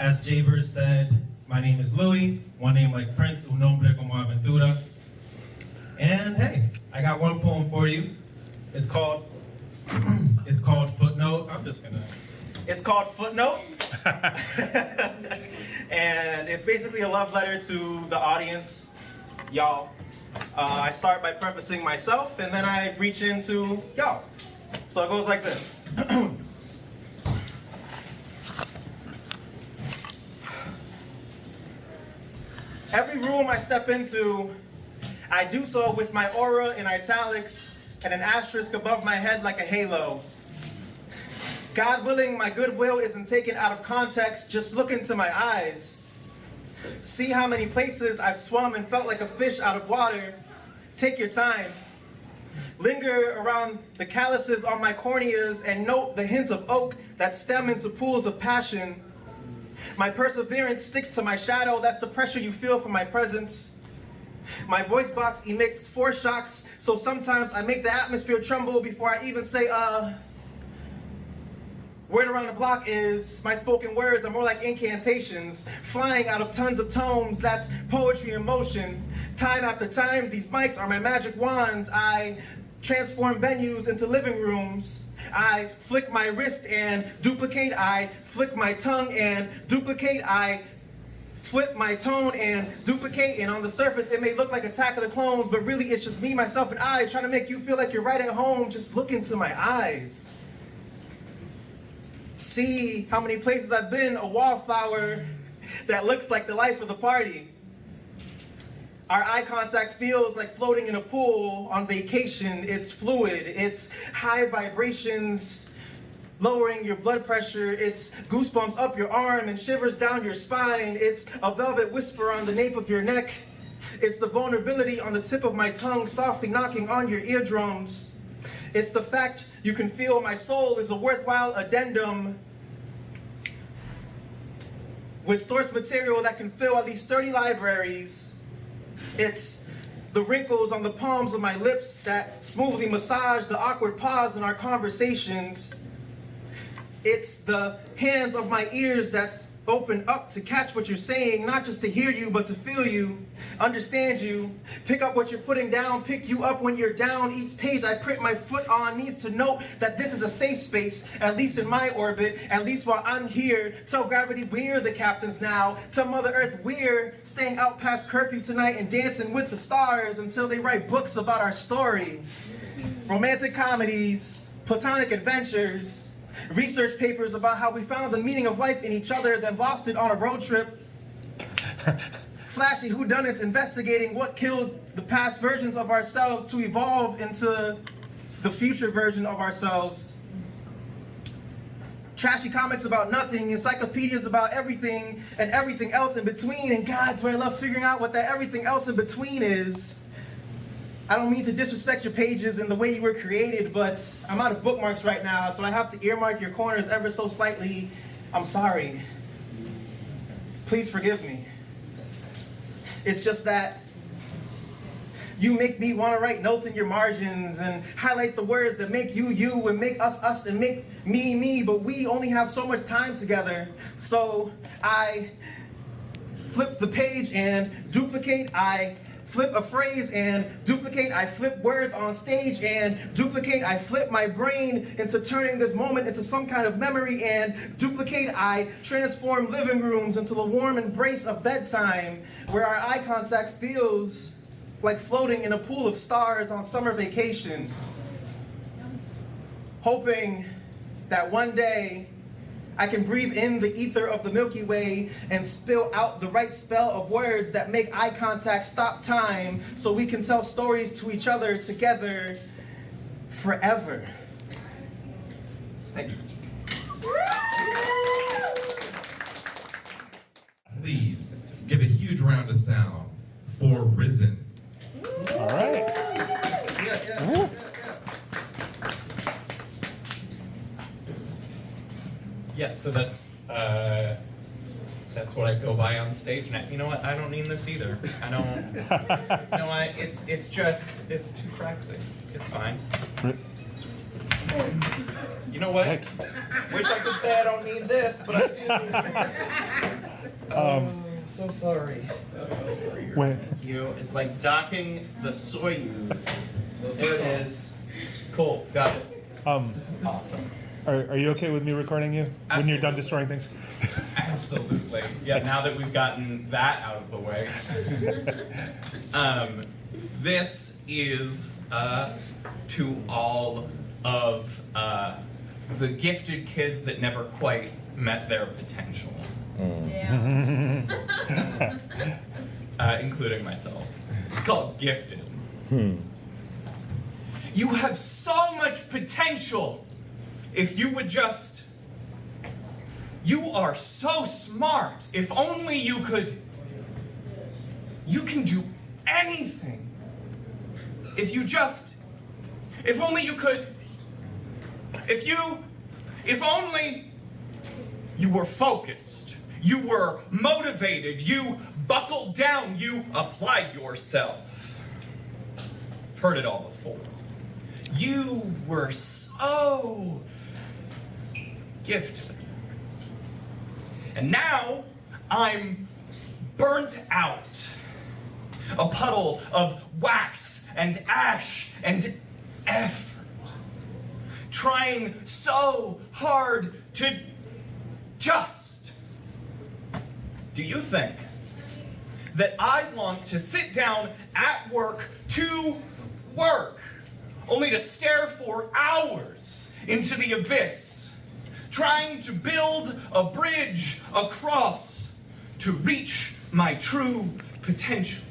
As Jaber said, my name is Louis, one name like Prince, un nombre como aventura. And hey, I got one poem for you. It's called Footnote. It's called Footnote. And it's basically a love letter to the audience, y'all. I start by prefacing myself, and then I reach into y'all. So it goes like this. Every room I step into, I do so with my aura in italics and an asterisk above my head like a halo. God willing, my goodwill isn't taken out of context, just look into my eyes. See how many places I've swum and felt like a fish out of water. Take your time. Linger around the calluses on my corneas and note the hints of oak that stem into pools of passion. My perseverance sticks to my shadow, that's the pressure you feel from my presence. My voice box emits foreshocks, so sometimes I make the atmosphere tremble before I even say, Word around the block is, my spoken words are more like incantations, flying out of tons of tomes, that's poetry in motion. Time after time, these mics are my magic wands. I transform venues into living rooms. I flick my wrist and duplicate. I flick my tongue and duplicate. I flip my tone and duplicate. And on the surface, it may look like Attack of the Clones, but really it's just me, myself, and I trying to make you feel like you're right at home. Just look into my eyes. See how many places I've been, a wallflower that looks like the life of the party. Our eye contact feels like floating in a pool on vacation. It's fluid, it's high vibrations, lowering your blood pressure. It's goosebumps up your arm and shivers down your spine. It's a velvet whisper on the nape of your neck. It's the vulnerability on the tip of my tongue, softly knocking on your eardrums. It's the fact you can feel my soul is a worthwhile addendum with source material that can fill at least 30 libraries. It's the wrinkles on the palms of my lips that smoothly massage the awkward pause in our conversations. It's the hands of my ears that open up to catch what you're saying, not just to hear you, but to feel you, understand you, pick up what you're putting down, pick you up when you're down. Each page I print my foot on needs to know that this is a safe space, at least in my orbit, at least while I'm here. Tell gravity we're the captains now. Tell Mother Earth we're staying out past curfew tonight and dancing with the stars until they write books about our story. Romantic comedies, platonic adventures, research papers about how we found the meaning of life in each other, then lost it on a road trip. Flashy whodunits investigating what killed the past versions of ourselves to evolve into the future version of ourselves. Trashy comics about nothing, encyclopedias about everything and everything else in between. And God, do I love figuring out what that everything else in between is. I don't mean to disrespect your pages and the way you were created, but I'm out of bookmarks right now, so I have to earmark your corners ever so slightly. I'm sorry. Please forgive me. It's just that you make me want to write notes in your margins and highlight the words that make you you and make us us and make me me, but we only have so much time together. So I flip the page and duplicate. I flip a phrase and duplicate. I flip words on stage and duplicate. I flip my brain into turning this moment into some kind of memory and duplicate. I transform living rooms into the warm embrace of bedtime where our eye contact feels like floating in a pool of stars on summer vacation. Hoping that one day I can breathe in the ether of the Milky Way and spill out the right spell of words that make eye contact stop time so we can tell stories to each other together forever. Thank you. Please give a huge round of sound for Risen. All right. Yeah, so that's what I go by on stage. And you know what? I don't need this either. I don't. You know what? It's too crackly. It's fine. You know what? Wish I could say I don't need this, but I do. So sorry. Wait. It's like docking the Soyuz. There it is. Cool, got it. Awesome. Are you okay with me recording you when you're done Absolutely. destroying things? Absolutely. Yeah, now that we've gotten that out of the way. This is to all of the gifted kids that never quite met their potential. Including myself. It's called Gifted. You have so much potential if you would just... You are so smart. If only you could... You can do anything. If you just... If only you could... If only you were focused. You were motivated. You buckled down. You applied yourself. I've heard it all before. You were so gifted. And now I'm burnt out. A puddle of wax and ash and effort. Trying so hard to just. Do you think that I want to sit down at work to work, only to stare for hours into the abyss, trying to build a bridge across to reach my true potential?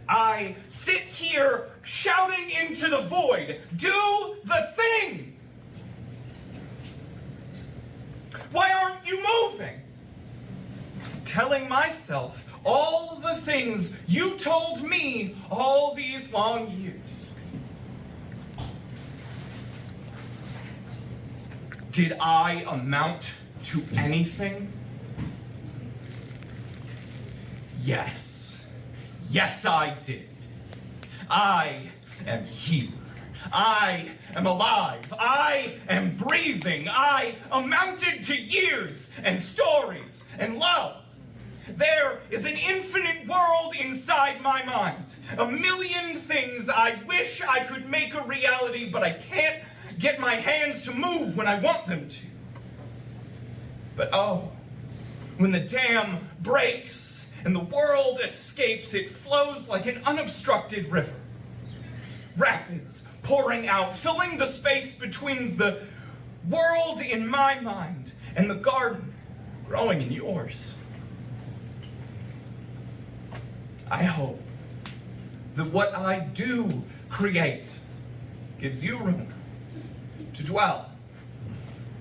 I sit here shouting into the void, do the thing! Why aren't you moving? Telling myself all the things you told me all these long years. Did I amount to anything? Yes. Yes, I did. I am here. I am alive. I am breathing. I amounted to years and stories and love. There is an infinite world inside my mind. A million things I wish I could make a reality, but I can't get my hands to move when I want them to. But oh, when the dam breaks and the world escapes, it flows like an unobstructed river. Rapids pouring out, filling the space between the world in my mind and the garden growing in yours. I hope that what I do create gives you room to dwell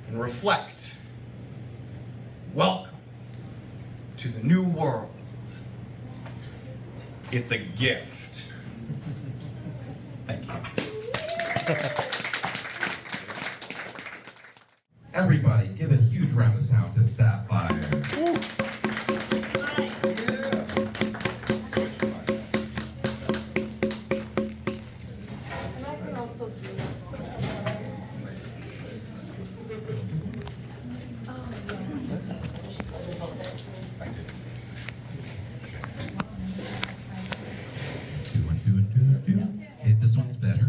and reflect. Welcome to the new world. It's a gift. Thank you. Everybody, give a huge round of sound to Sapphire. Hey, this one's better.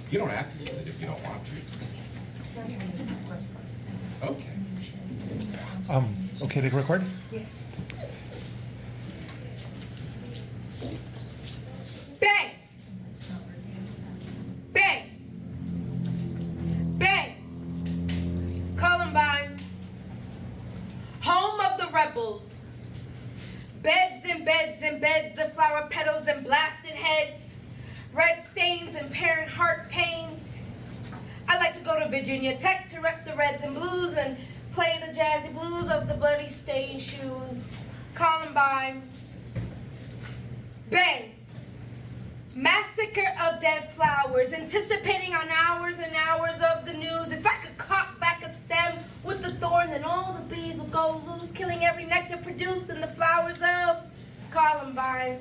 You don't have to use it if you don't want to. Okay. Okay to record? Bang! Bang! Bang! Columbine, home of the rebels. Beds and beds and beds of flower petals and blasted heads. Red stains and parent heart pains. I like to go to Virginia Tech to rep the reds and blues and play the jazzy blues of the bloody stained shoes. Columbine. Bang. Massacre of dead flowers, anticipating on hours and hours of the news. If I could cock back a stem with the thorn, then all the bees would go loose, killing every nectar produced in the flowers of Columbine.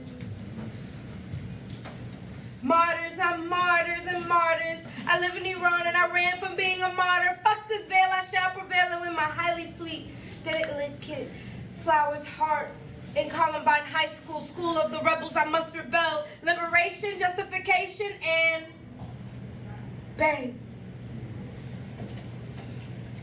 Martyrs on martyrs and martyrs. I live in Iran and I ran from being a martyr. Fuck this veil, I shall prevail. And with my highly sweet, delicate flower's heart. In Columbine High School, school of the rebels, I must rebel. Liberation, justification, and bang.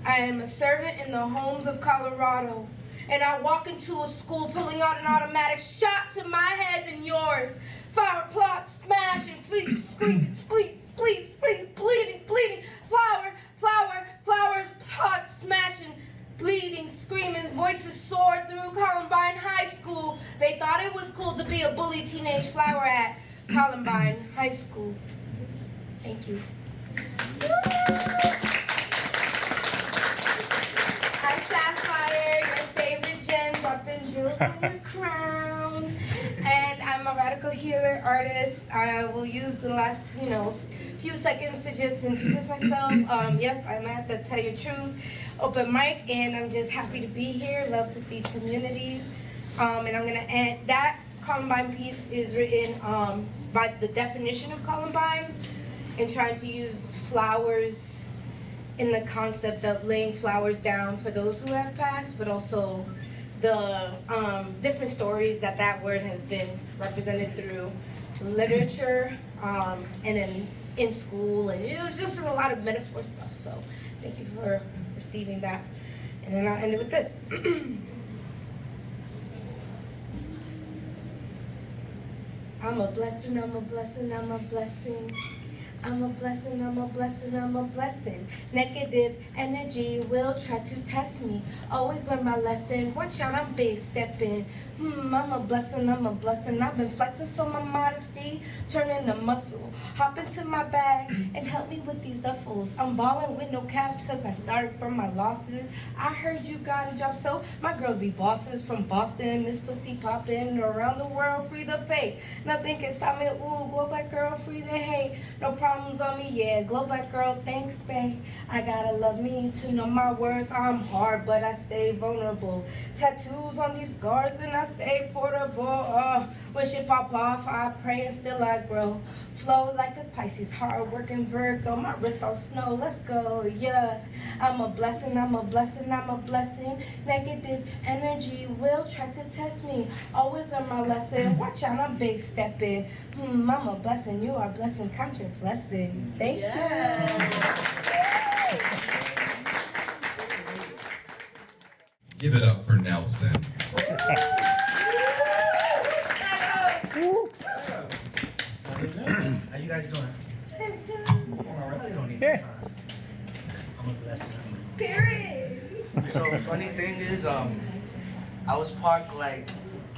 I am a servant in the homes of Colorado. And I walk into a school pulling out an automatic shot to my head and yours. Fire plot, smash, and fleet, screaming, please, please, please, bleeding, bleeding. Flower, flower, flowers, plot, smashing, bleeding, screaming. Voices soar through Columbine High School. They thought it was cool to be a bully teenage flower at Columbine High School. Thank you. I'm Sapphire, your favorite gem, dropping jewels on your crown. And I'm a radical healer artist. I will use the last, few seconds to just introduce myself. Yes, I might have to tell you the truth. Open mic, and I'm just happy to be here. Love to see community. And I'm gonna end that Columbine piece is written by the definition of Columbine and trying to use flowers in the concept of laying flowers down for those who have passed, but also the different stories that word has been represented through literature and in school, and it was just a lot of metaphor stuff. So thank you for receiving that. And then I'll end it with this. I'm a blessing, I'm a blessing, I'm a blessing. I'm a blessing, I'm a blessing, I'm a blessing. Negative energy will try to test me. Always learn my lesson. Watch out, I'm big stepping. I'm a blessing, I'm a blessing. I've been flexing so my modesty turn into muscle. Hop into my bag and help me with these duffels. I'm balling with no cash cause I started from my losses. I heard you got a job, so my girls be bosses from Boston. Miss Pussy poppin' around the world, free the fake. Nothing can stop me, ooh, glow black girl, free the hate. No problems on me, yeah, glow black girl, thanks, babe. I gotta love me to know my worth. I'm hard, but I stay vulnerable. Tattoos on these scars and I stay portable. When shit pop off, I pray and still I grow. Flow like a Pisces, hard working Virgo. My wrist on snow, let's go, yeah. I'm a blessing, I'm a blessing, I'm a blessing. Negative energy will try to test me. Always learn my lesson. Watch out, I'm big stepping. I'm a blessing, you are blessing. Count your blessings. Thank you. Give it up for Nelson. How you guys doing? I really don't need this time. I'm a blessing. Period. So funny thing is, I was parked like,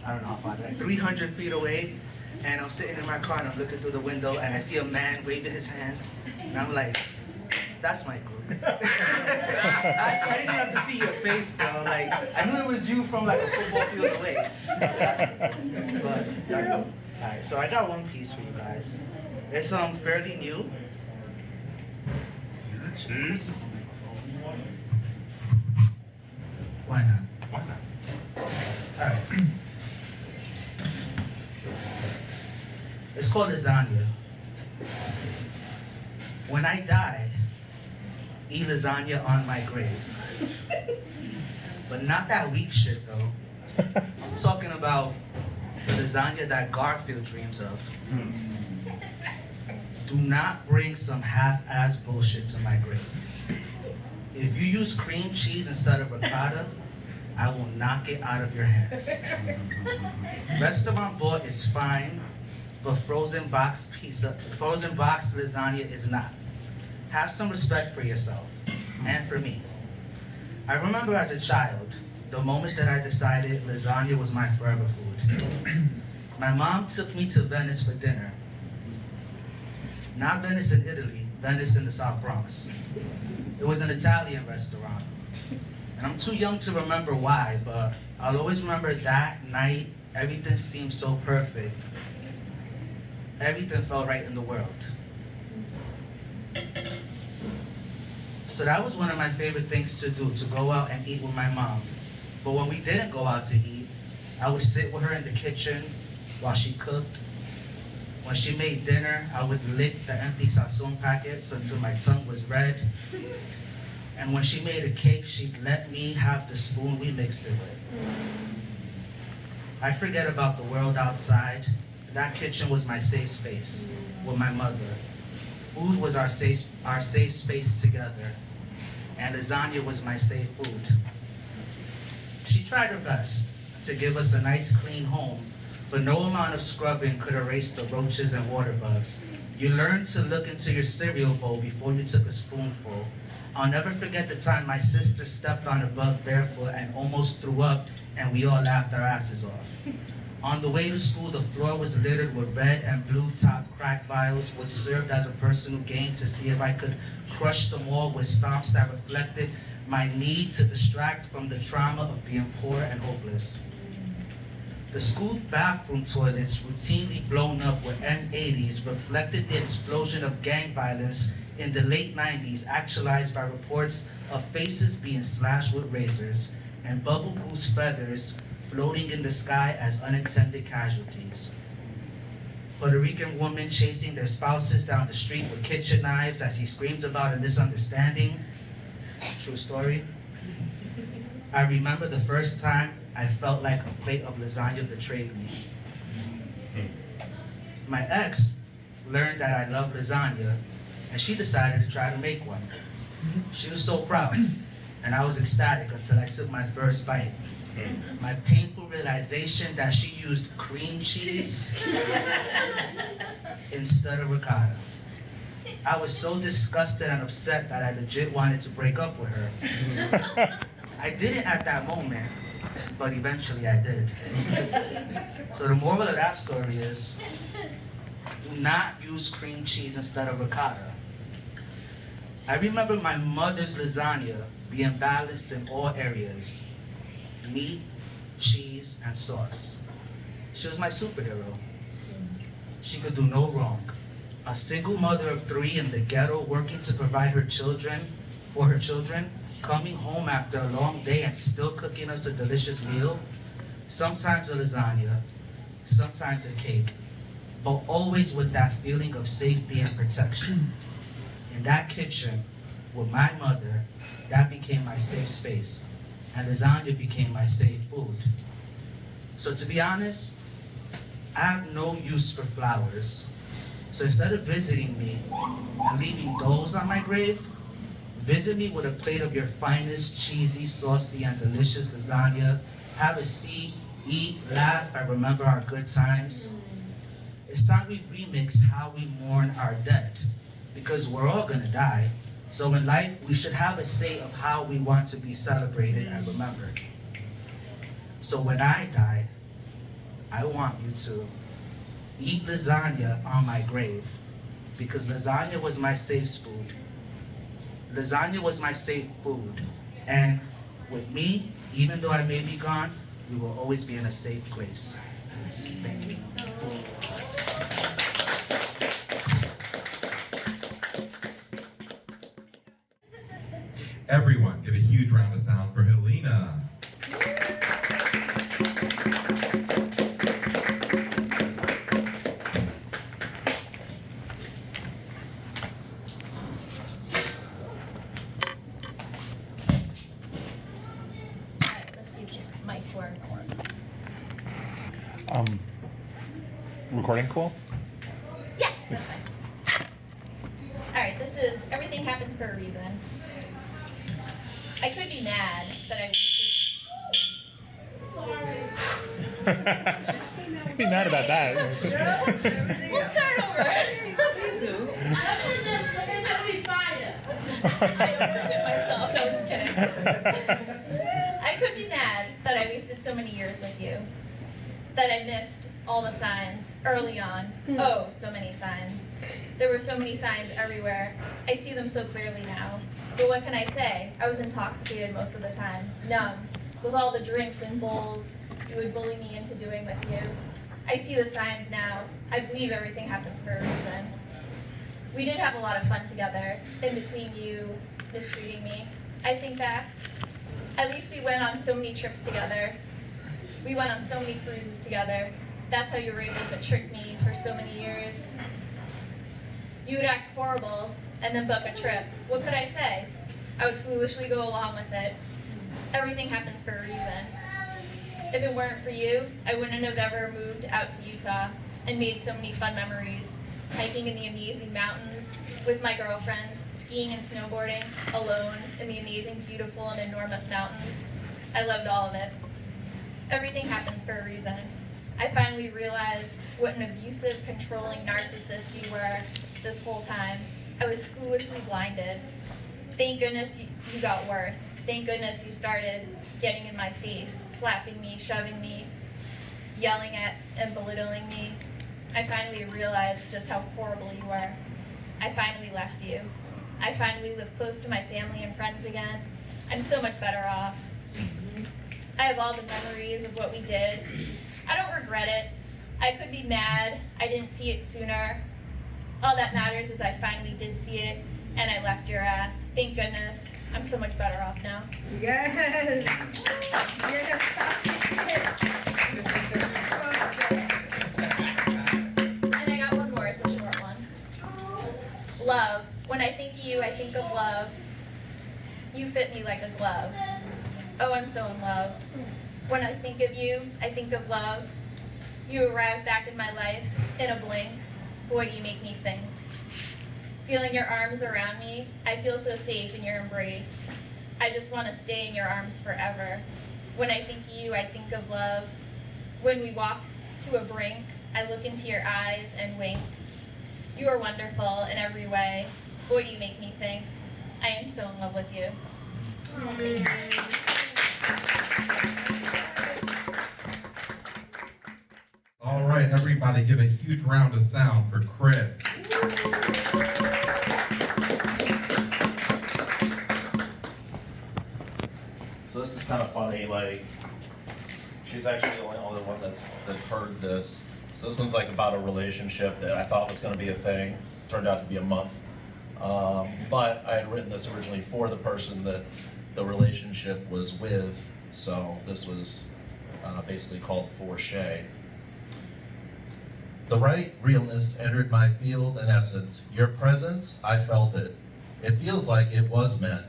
I don't know how far, like 300 feet away, and I'm sitting in my car and I'm looking through the window and I see a man waving his hands, and I'm like, that's my group. I didn't have to see your face, bro. Like, I knew it was you from like a football field away. But, alright, so I got one piece for you guys. It's fairly new. Why not? Why not? Alright. It's called lasagna. When I die, eat lasagna on my grave. But not that weak shit though. I'm talking about the lasagna that Garfield dreams of. Do not bring some half-ass bullshit to my grave. If you use cream cheese instead of ricotta, I will knock it out of your hands. Restaurant bought is fine, but frozen box lasagna is not. Have some respect for yourself and for me. I remember as a child, the moment that I decided lasagna was my forever food. My mom took me to Venice for dinner. Not Venice in Italy, Venice in the South Bronx. It was an Italian restaurant. And I'm too young to remember why, but I'll always remember that night, everything seemed so perfect. Everything felt right in the world. So that was one of my favorite things to do, to go out and eat with my mom. But when we didn't go out to eat, I would sit with her in the kitchen while she cooked. When she made dinner, I would lick the empty sazon packets until my tongue was red. And when she made a cake, she'd let me have the spoon we mixed it with. I forget about the world outside. That kitchen was my safe space with my mother. Food was our safe space together, and lasagna was my safe food. She tried her best to give us a nice clean home, but no amount of scrubbing could erase the roaches and water bugs. You learned to look into your cereal bowl before you took a spoonful. I'll never forget the time my sister stepped on a bug barefoot and almost threw up, and we all laughed our asses off. On the way to school, the floor was littered with red and blue top crack vials, which served as a personal game to see if I could crush them all with stomps that reflected my need to distract from the trauma of being poor and hopeless. The school bathroom toilets, routinely blown up with N80s, reflected the explosion of gang violence in the late 90s, actualized by reports of faces being slashed with razors and bubble goose feathers floating in the sky as unintended casualties. Puerto Rican women chasing their spouses down the street with kitchen knives as he screams about a misunderstanding. True story. I remember the first time I felt like a plate of lasagna betrayed me. My ex learned that I love lasagna, and she decided to try to make one. She was so proud, and I was ecstatic until I took my first bite. My painful realization that she used cream cheese instead of ricotta. I was so disgusted and upset that I legit wanted to break up with her. I didn't at that moment, but eventually I did. So the moral of that story is, do not use cream cheese instead of ricotta. I remember my mother's lasagna being balanced in all areas: meat, cheese, and sauce. She was my superhero. She could do no wrong. A single mother of 3 in the ghetto working to provide for her children, coming home after a long day and still cooking us a delicious meal. Sometimes a lasagna, sometimes a cake, but always with that feeling of safety and protection. In that kitchen, with my mother, that became my safe space, and lasagna became my safe food. So to be honest, I have no use for flowers. So instead of visiting me and leaving those on my grave, visit me with a plate of your finest, cheesy, saucy, and delicious lasagna. Have a seat, eat, laugh, and remember our good times. It's time we remix how we mourn our dead, because we're all gonna die. So in life, we should have a say of how we want to be celebrated and remembered. So when I die, I want you to eat lasagna on my grave, because lasagna was my safe food. Lasagna was my safe food. And with me, even though I may be gone, we will always be in a safe place. Thank you. Everyone, give a huge round of sound for Helena. Let's see if the mic works. Recording cool? Yeah, that's fine. Alright, this is Everything Happens for a Reason. I could be mad that I was I'd be mad about that. We'll start over. I almost shit myself. No, just kidding. I could be mad that I wasted so many years with you. That I missed all the signs early on. Oh, so many signs. There were so many signs everywhere. I see them so clearly now. But what can I say? I was intoxicated most of the time, numb, with all the drinks and bowls you would bully me into doing with you. I see the signs now. I believe everything happens for a reason. We did have a lot of fun together, in between you mistreating me. I think back, at least we went on so many trips together. We went on so many cruises together. That's how you were able to trick me for so many years. You would act horrible and then book a trip. What could I say? I would foolishly go along with it. Everything happens for a reason. If it weren't for you, I wouldn't have ever moved out to Utah and made so many fun memories. Hiking in the amazing mountains with my girlfriends, skiing and snowboarding alone in the amazing, beautiful, and enormous mountains. I loved all of it. Everything happens for a reason. I finally realized what an abusive, controlling narcissist you were this whole time. I was foolishly blinded. Thank goodness you got worse. Thank goodness you started getting in my face, slapping me, shoving me, yelling at and belittling me. I finally realized just how horrible you were. I finally left you. I finally live close to my family and friends again. I'm so much better off. I have all the memories of what we did. I don't regret it. I could be mad I didn't see it sooner. All that matters is I finally did see it, and I left your ass. Thank goodness. I'm so much better off now. Yes. Yes. And I got one more, it's a short one. Love. When I think of you, I think of love. You fit me like a glove. Oh, I'm so in love. When I think of you, I think of love. You arrived back in my life in a blink. Boy, do you make me think. Feeling your arms around me, I feel so safe in your embrace. I just want to stay in your arms forever. When I think of you, I think of love. When we walk to a brink, I look into your eyes and wink. You are wonderful in every way. Boy, do you make me think. I am so in love with you. All right, everybody give a huge round of sound for Chris. So this is kind of funny, like, she's actually the only one that's heard this. So this one's like about a relationship that I thought was gonna be a thing, turned out to be a month. But I had written this originally for the person that the relationship was with, so this was basically called For Shay. The right realness entered my field and essence. Your presence, I felt it. It feels like it was meant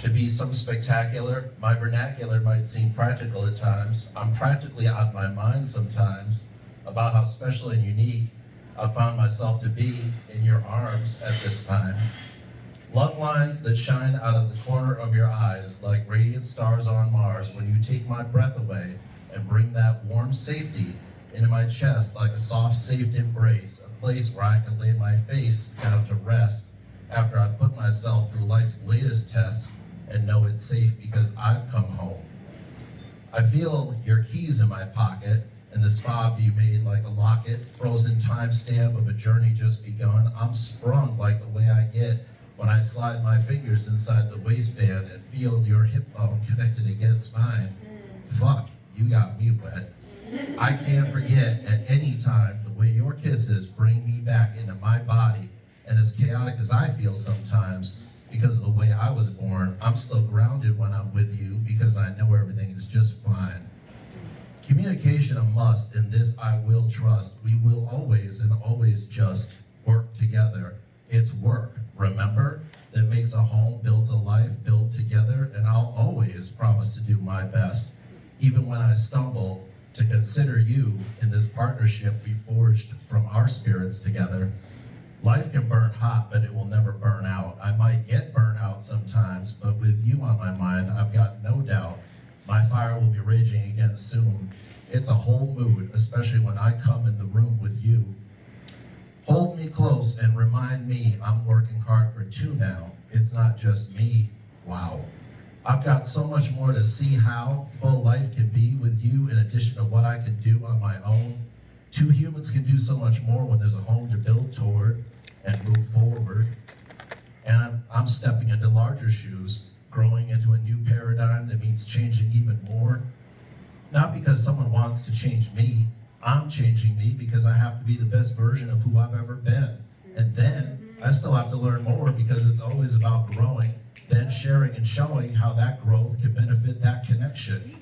to be some spectacular. My vernacular might seem practical at times. I'm practically out of my mind sometimes about how special and unique I found myself to be in your arms at this time. Love lines that shine out of the corner of your eyes like radiant stars on Mars when you take my breath away and bring that warm safety into my chest like a soft, safe embrace, a place where I can lay my face down to rest after I put myself through life's latest test and know it's safe because I've come home. I feel your keys in my pocket and this fob you made like a locket, frozen timestamp of a journey just begun. I'm sprung like the way I get when I slide my fingers inside the waistband and feel your hip bone connected against mine. Fuck, you got me wet. I can't forget at any time the way your kisses bring me back into my body, and as chaotic as I feel sometimes, because of the way I was born, I'm still grounded when I'm with you because I know everything is just fine. Communication a must, and this I will trust. We will always and always just work together. It's work, remember? That makes a home, builds a life, build together, and I'll always promise to do my best, even when I stumble, to consider you in this partnership we forged from our spirits together. Life can burn hot, but it will never burn out. I might get burnt out sometimes, but with you on my mind, I've got no doubt my fire will be raging again soon. It's a whole mood, especially when I come in the room with you. Hold me close and remind me I'm working hard for two now. It's not just me. Wow. I've got so much more to see how full life can be with you in addition to what I can do on my own. Two humans can do so much more when there's a home to build toward and move forward. And I'm stepping into larger shoes, growing into a new paradigm that means changing even more. Not because someone wants to change me, I'm changing me because I have to be the best version of who I've ever been. And then I still have to learn more because it's always about growing, then sharing and showing how that growth can benefit that connection.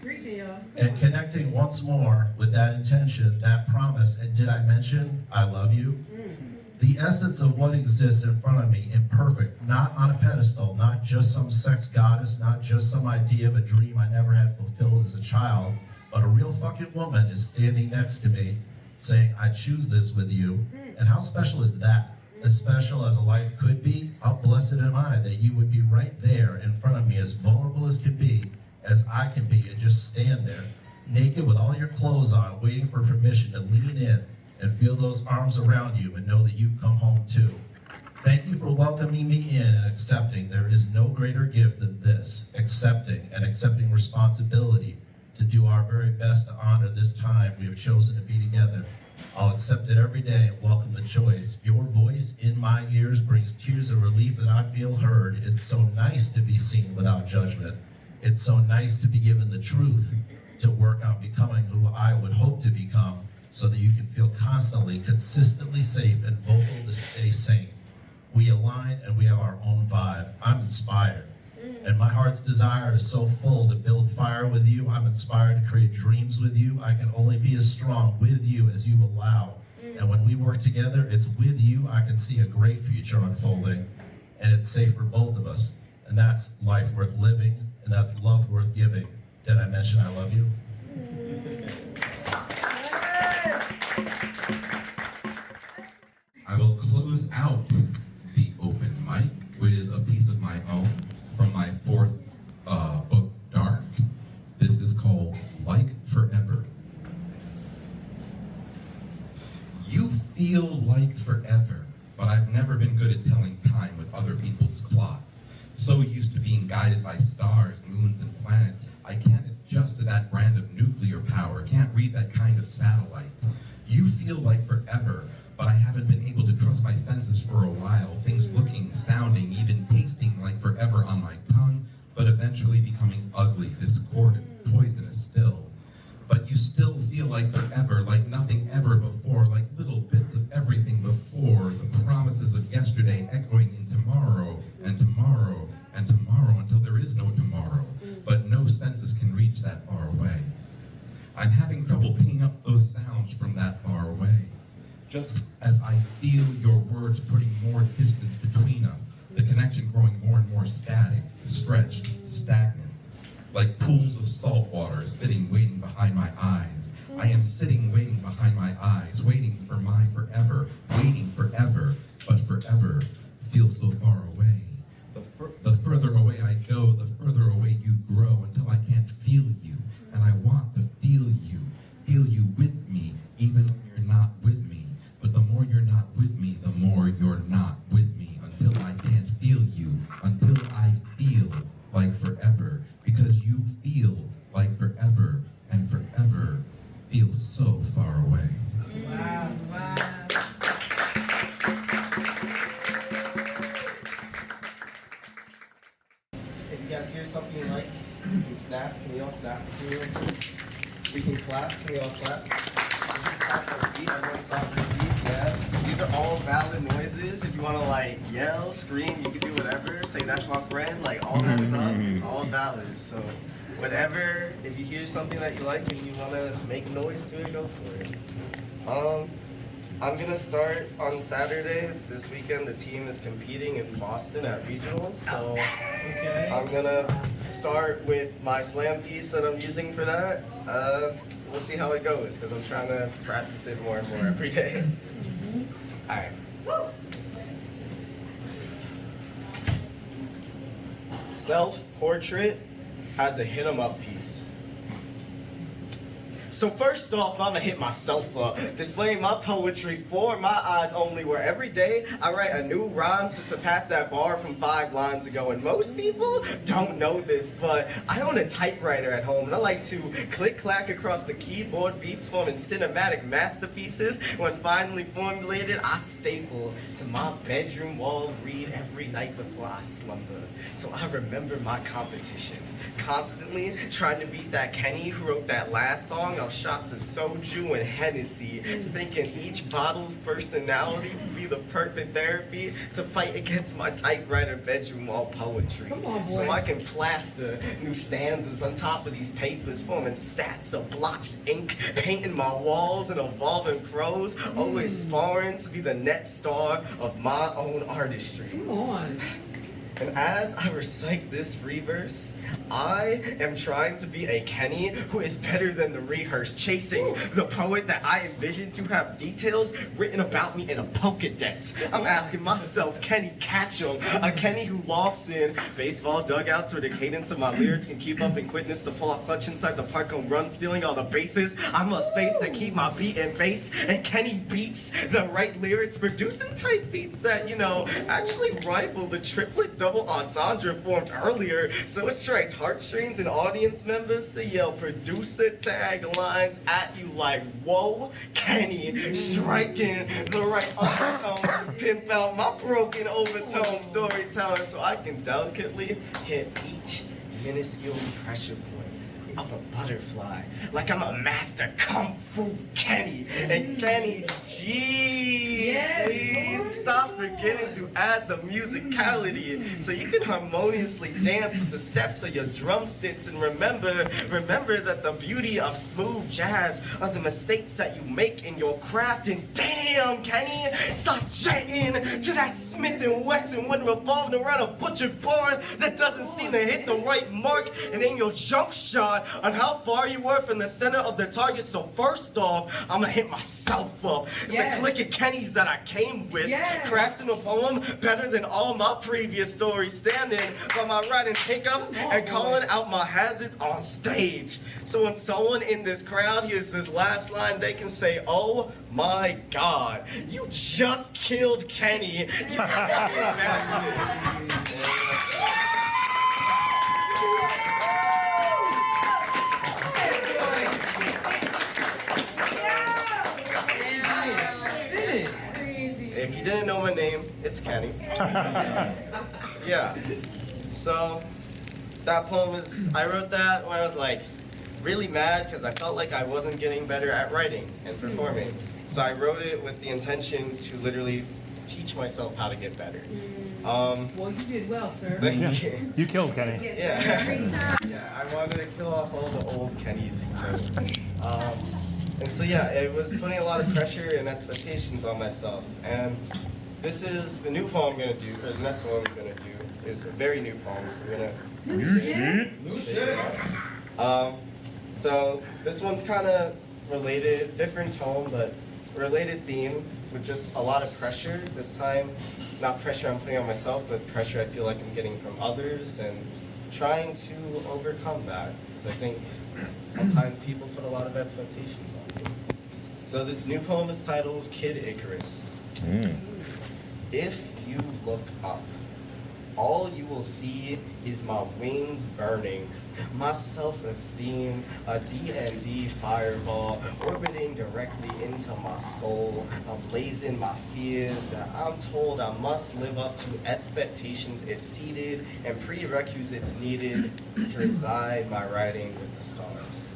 And connecting once more with that intention, that promise, and did I mention I love you? The essence of what exists in front of me, imperfect, not on a pedestal, not just some sex goddess, not just some idea of a dream I never had fulfilled as a child, but a real fucking woman is standing next to me saying, I choose this with you. And how special is that? As special as a life could be, how blessed am I that you would be right there in front of me, as vulnerable as can be, as I can be, and just stand there, naked with all your clothes on, waiting for permission to lean in and feel those arms around you and know that you've come home too. Thank you for welcoming me in and accepting. There is no greater gift than this, accepting and accepting responsibility to do our very best to honor this time we have chosen to be together. I'll accept it every day and welcome the choice. Your voice in my ears brings tears of relief that I feel heard. It's so nice to be seen without judgment. It's so nice to be given the truth to work on becoming who I would hope to become so that you can feel constantly, consistently safe and vocal to stay sane. We align and we have our own vibe. I'm inspired. And my heart's desire is so full to build fire with you. I'm inspired to create dreams with you. I can only be as strong with you as you allow. And when we work together, it's with you I can see a great future unfolding. And it's safe for both of us. And that's life worth living, and that's love worth giving. Did I mention I love you? I will close out the open mic with a piece of my own from my fourth book, Dark. This is called Like Forever. You feel like forever, but I've never been good at telling time with other people's clocks. So used to being guided by stars, moons, and planets, I can't adjust to that brand of nuclear power, can't read that kind of satellite. You feel like forever, but I haven't been able to trust my senses for a while, things looking, sounding, even tasting like forever on my tongue, but eventually becoming ugly, discordant, poisonous still. But you still feel like forever, like nothing ever before, like little bits of everything before, the promises of yesterday echoing in tomorrow, and tomorrow, and tomorrow, until there is no tomorrow. But no senses can reach that far away. I'm having trouble picking up those sounds from that far away. Just as I feel your words putting more distance between us, the connection growing more and more static, stretched, stagnant, like pools of salt water sitting waiting behind my eyes. I am sitting waiting behind my eyes, waiting for my forever, waiting forever, but forever feels so far away. The further away I go, the further away you grow until I can't feel you, and I want to feel you with me, even when you're not with me. But the more you're not with me, the more you're not with me, until I can't feel you, until I feel like forever, because you feel like forever, and forever feels so far away. Wow, wow. If you guys hear something you like, you can snap. Can we all snap? We can clap. Can we all clap? We can stomp our feet. Everyone stomp their feet. Yeah. These are all valid noises. If you want to like yell, scream, you can do whatever. Say that's my friend. Like all that stuff. It's all valid. So whatever. If you hear something that you like and you want to make noise to it, go for it. I'm gonna start on Saturday. This weekend, the team is competing in Boston at regionals. So I'm gonna start with my slam piece that I'm using for that. We'll see how it goes because I'm trying to practice it more and more every day. All right. Self-portrait as a hit 'em up piece. So first off, I'ma hit myself up, displaying my poetry for my eyes only, where every day I write a new rhyme to surpass that bar from 5 lines ago. And most people don't know this, but I own a typewriter at home, and I like to click-clack across the keyboard, beats forming cinematic masterpieces. When finally formulated, I staple to my bedroom wall, read every night before I slumber. So I remember my competition, constantly trying to beat that Kenny who wrote that last song off shots of soju and Hennessy, thinking each bottle's personality would be the perfect therapy to fight against my typewriter bedroom wall poetry. Come on, boy. So I can plaster new stanzas on top of these papers, forming stats of blotched ink, painting my walls and evolving prose, always sparring to be the net star of my own artistry. Come on. And as I recite this free verse, I am trying to be a Kenny who is better than the rehearse, chasing the poet that I envision to have details written about me in a Pokedex. I'm asking myself, Kenny Catch'em, a Kenny who lofts in baseball dugouts where the cadence of my lyrics can keep up in quickness to pull off clutch inside the park on run, stealing all the bases. I must face to keep my beat in bass, and Kenny beats the right lyrics, producing type beats that, actually rival the triplet double entendre formed earlier. So it strikes heartstrings and audience members to yell producer taglines at you like, whoa, Kenny, striking the right undertone to pimp out my broken overtone storytelling so I can delicately hit each minuscule pressure point of a butterfly, like I'm a master kung fu Kenny. And Kenny, geez, please stop forgetting to add the musicality so you can harmoniously dance with the steps of your drumsticks. And remember that the beauty of smooth jazz are the mistakes that you make in your craft. And damn, Kenny, stop jetting to that Smith & Wesson when revolving around a butchered barn that doesn't seem to hit the right mark. And in your jump shot on how far you were from the center of the target. So first off, I'ma hit myself up. Yes. The clique of Kennys that I came with, Yes. crafting a poem better than all my previous stories, standing by my writing hiccups and calling out my hazards on stage. So when someone in this crowd hears this last line, they can say, oh my God, you just killed Kenny. You fucking bastard. If you didn't know my name, it's Kenny. Yeah. So that poem I wrote that when I was like really mad because I felt like I wasn't getting better at writing and performing. So I wrote it with the intention to literally teach myself how to get better. Well, you did well, sir. Thank you. You killed Kenny. Yeah. Yeah, I wanted to kill off all the old Kennys. And so yeah, it was putting a lot of pressure and expectations on myself. And this is the new poem I'm gonna do, or the next one I'm gonna do is a very new poem. So we're gonna New shit. So this one's kind of related, different tone, but related theme with just a lot of pressure. This time, not pressure I'm putting on myself, but pressure I feel like I'm getting from others and trying to overcome that. Because I think sometimes people put a lot of expectations on you. So this new poem is titled Kid Icarus. If you look up, all you will see is my wings burning, my self-esteem, a D&D fireball orbiting directly into my soul, ablazing my fears that I'm told I must live up to expectations exceeded and prerequisites needed to reside my writing with the stars.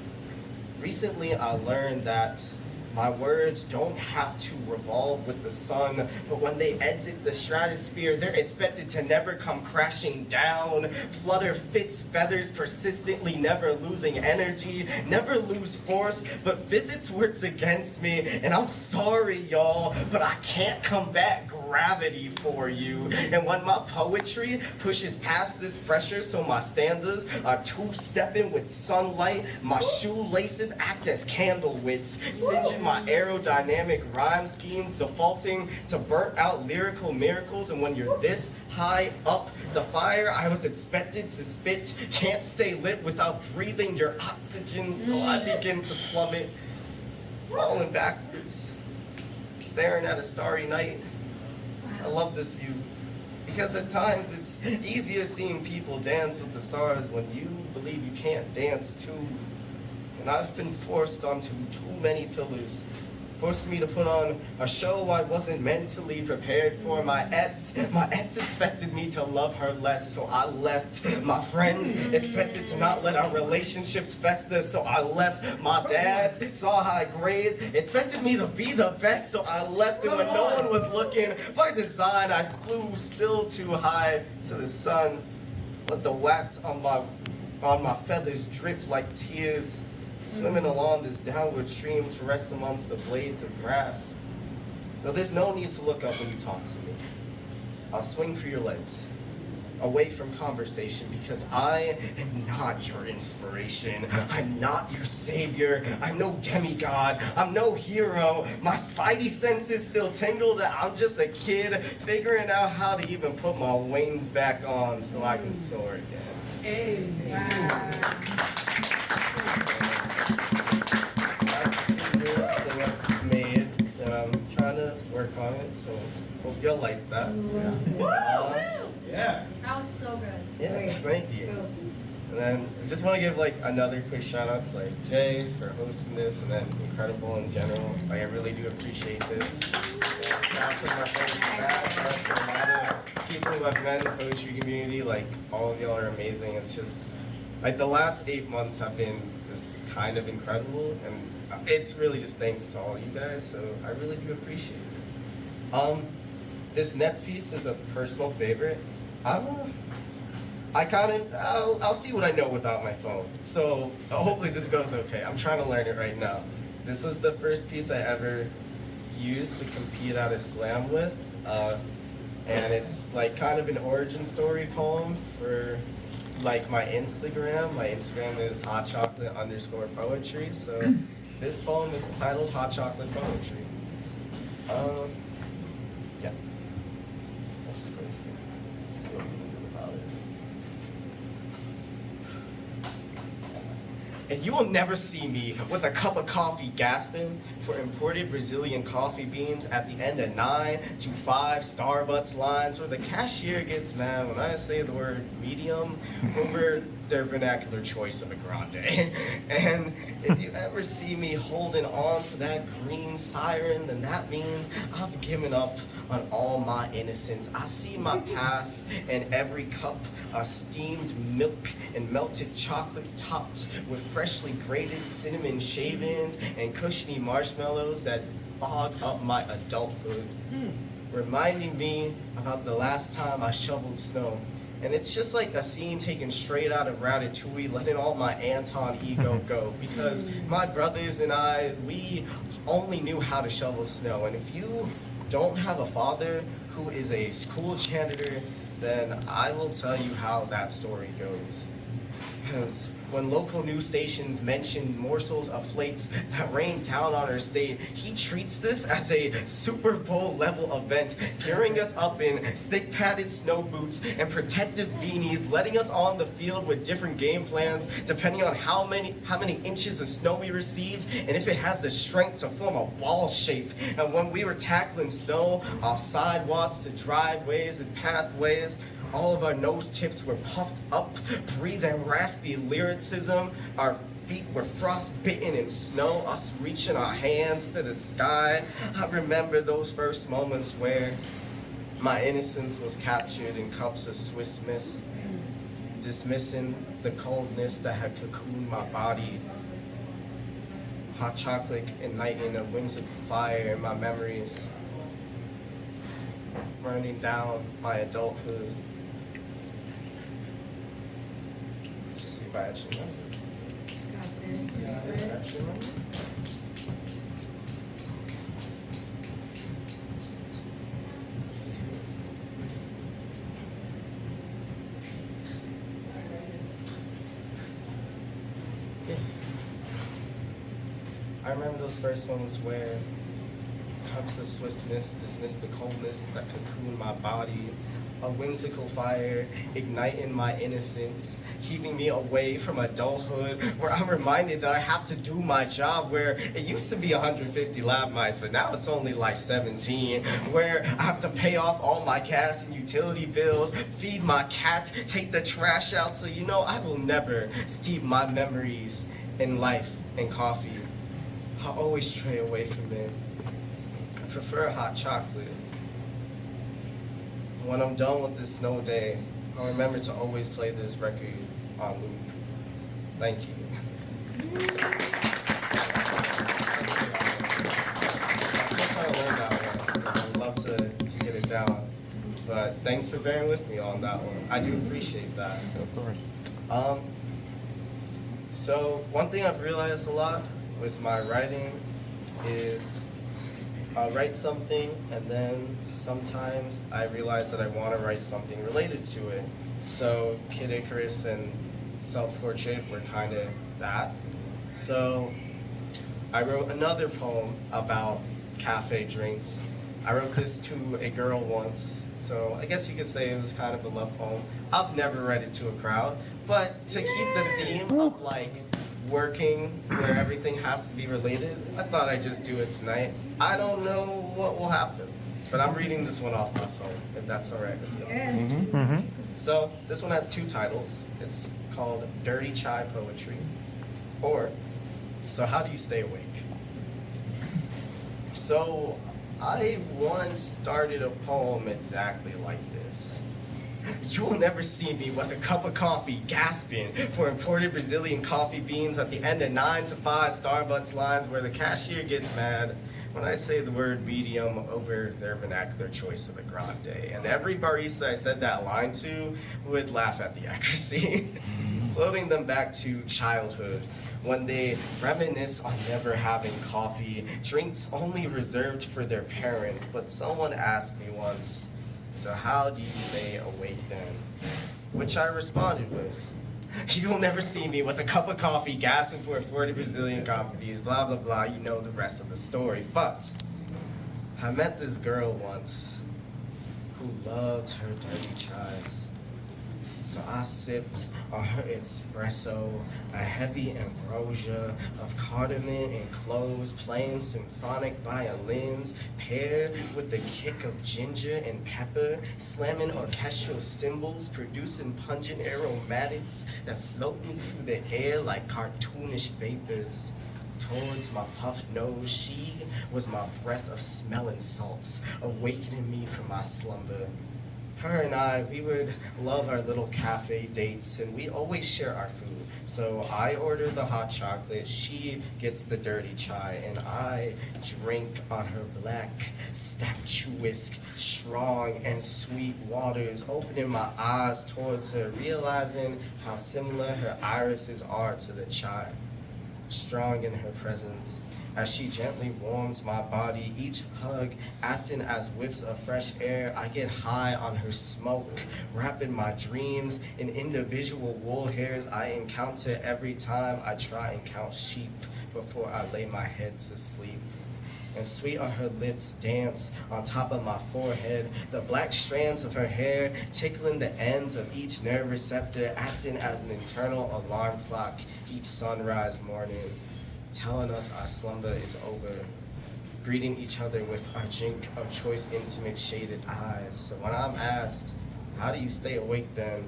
Recently, I learned that my words don't have to revolve with the sun, but when they exit the stratosphere, they're expected to never come crashing down. Flutter fits feathers persistently, never losing energy, never lose force, but physics works against me, and I'm sorry, y'all, but I can't combat gravity for you. And when my poetry pushes past this pressure, so my stanzas are two-stepping with sunlight, my shoelaces act as candle wicks, singeing my aerodynamic rhyme schemes, defaulting to burnt out lyrical miracles. And when you're this high up, the fire I was expected to spit can't stay lit without breathing your oxygen, so I begin to plummet, falling backwards, staring at a starry night. I love this view, because at times it's easier seeing people dance with the stars when you believe you can't dance too. And I've been forced onto too many pillars forced me to put on a show I wasn't mentally prepared for. My ex expected me to love her less, so I left. My friends expected to not let our relationships fester, so I left. My dad saw high grades, expected me to be the best, so I left. And when no one was looking, by design, I flew still too high to the sun. Let the wax on my feathers drip like tears, swimming along this downward stream to rest amongst the blades of grass. So there's no need to look up when you talk to me. I'll swing for your legs, away from conversation, because I am not your inspiration. I'm not your savior. I'm no demigod. I'm no hero. My spidey senses still tingle that I'm just a kid figuring out how to even put my wings back on so I can soar again. Hey, wow. That's the newest thing I've made, and I'm trying to work on it, so hope you'll like that. Yeah. That was so good. Yeah, thank you. And then I just want to give like another quick shout out to like Jay for hosting this, and then Incredible in general. Like I really do appreciate this. Shout out to my friends back. Shout out to a lot of people who I've met in the poetry community. Like all of y'all are amazing. It's just like the last 8 months have been just kind of incredible, and it's really just thanks to all you guys. So I really do appreciate it. This next piece is a personal favorite. I'll see what I know without my phone. So hopefully this goes okay. I'm trying to learn it right now. This was the first piece I ever used to compete at a slam with. And it's like kind of an origin story poem for like my Instagram. My Instagram is hotchocolate_poetry. So this poem is titled Hot Chocolate Poetry. Yeah. And you will never see me with a cup of coffee gasping for imported Brazilian coffee beans at the end of 9 to 5 Starbucks lines where the cashier gets mad when I say the word medium over their vernacular choice of a grande. And if you ever see me holding on to that green siren, then that means I've given up on all my innocence. I see my past in every cup of steamed milk and melted chocolate topped with freshly grated cinnamon shavings and cushiony marshmallows that fog up my adulthood, reminding me about the last time I shoveled snow. And it's just like a scene taken straight out of Ratatouille, letting all my Anton ego go. Because my brothers and I, we only knew how to shovel snow. And if you don't have a father who is a school janitor, then I will tell you how that story goes. Because when local news stations mention morsels of flakes that rain down on our state, he treats this as a Super Bowl level event, gearing us up in thick padded snow boots and protective beanies, letting us on the field with different game plans depending on how many inches of snow we received and if it has the strength to form a ball shape. And when we were tackling snow off sidewalks to driveways and pathways, all of our nose tips were puffed up, breathing raspy lyricism. Our feet were frostbitten in snow, us reaching our hands to the sky. I remember those first moments where my innocence was captured in cups of Swiss Miss, dismissing the coldness that had cocooned my body. Hot chocolate igniting a whimsical fire in my memories, burning down my adulthood. See if I actually remember. Yeah, I actually remember. Yeah. I remember those first moments where cups of Swiss Miss dismissed the coldness that cocooned my body. A whimsical fire igniting my innocence, keeping me away from adulthood, where I'm reminded that I have to do my job, where it used to be 150 lab mites, but now it's only like 17, where I have to pay off all my gas and utility bills, feed my cat, take the trash out, so you know I will never steep my memories in life and coffee. I'll always stray away from it. prefer hot chocolate. When I'm done with this snow day, I'll remember to always play this record on loop. Thank you. I'd love to get it down. But thanks for bearing with me on that one. I do appreciate that. Of course. So one thing I've realized a lot with my writing is I'll write something and then sometimes I realize that I want to write something related to it. So Kid Icarus and Self-Portrait were kind of that. So I wrote another poem about cafe drinks. I wrote this to a girl once, so I guess you could say it was kind of a love poem. I've never read it to a crowd, but to keep the theme of like working where everything has to be related, I thought I'd just do it tonight. I don't know what will happen, but I'm reading this one off my phone, if that's all right with you. Yes. So this one has two titles. It's called Dirty Chai Poetry, or So How Do You Stay Awake? So I once started a poem exactly like this. You will never see me with a cup of coffee gasping for imported Brazilian coffee beans at the end of 9 to 5 Starbucks lines where the cashier gets mad when I say the word medium over their vernacular choice of a grande. And every barista I said that line to would laugh at the accuracy, floating them back to childhood when they reminisce on never having coffee, drinks only reserved for their parents. But someone asked me once, so how do you stay awake then? Which I responded with, you will never see me with a cup of coffee gasping for 40 Brazilian coffee beans, blah, blah, blah. You know the rest of the story. But I met this girl once who loved her dirty chives. So I sipped on her espresso, a heavy ambrosia of cardamom and cloves, playing symphonic violins, paired with the kick of ginger and pepper, slamming orchestral cymbals, producing pungent aromatics that float me through the air like cartoonish vapors. Towards my puffed nose, she was my breath of smelling salts, awakening me from my slumber. Her and I, we would love our little cafe dates, and we always share our food. So I order the hot chocolate, she gets the dirty chai, and I drink on her black, statuesque, strong, and sweet waters, opening my eyes towards her, realizing how similar her irises are to the chai. Strong in her presence, as she gently warms my body, each hug acting as whiffs of fresh air. I get high on her smoke, wrapping my dreams in individual wool hairs I encounter every time I try and count sheep before I lay my head to sleep. And sweet are her lips dance on top of my forehead, the black strands of her hair tickling the ends of each nerve receptor, acting as an internal alarm clock each sunrise morning, telling us our slumber is over, greeting each other with our drink of choice intimate shaded eyes. So when I'm asked, how do you stay awake then?